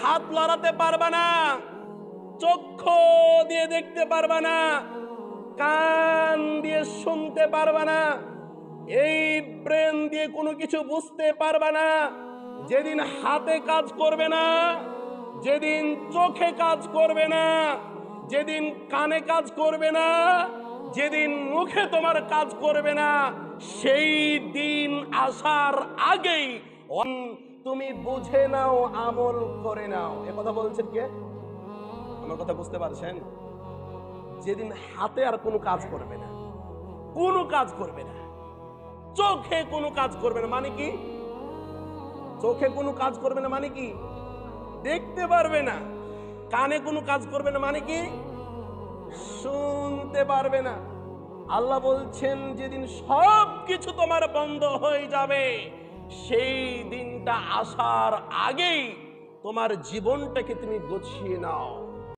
হাত লড়াতে পারবা না, চক্ষু দিয়ে দেখতে পারবা না, কান দিয়ে শুনতে পারবা না, এই ব্রেন দিয়ে কোনো কিছু বুঝতে পারবা না। যেদিন হাতে কাজ করবে না, যেদিন চোখে কাজ করবে না, যেদিন কানে কাজ করবে না, যেদিন মুখে তোমার কাজ করবে না, সেই দিন আসার আগেই তুমি বুঝে নাও, আমল করে নাও। এ কথা বলছেন কে? আমার কথা বুঝতে পারছেন? যেদিন হাতে আর কোনো কাজ করবে না, কোনো কাজ করবে না, চোখে কোনো কাজ করবে না, মানে কি? চোখে কোনো কাজ করবে না মানে কি? দেখতে পারবে না। কানে কোনো কাজ করবে না মানে কি? শুনতে পারবে না। আল্লাহ বলছেন যেদিন সব কিছু তোমার বন্ধ হয়ে যাবে, সেই দিনটা আসার আগেই তোমার জীবনটাকে তুমি গুছিয়ে নাও।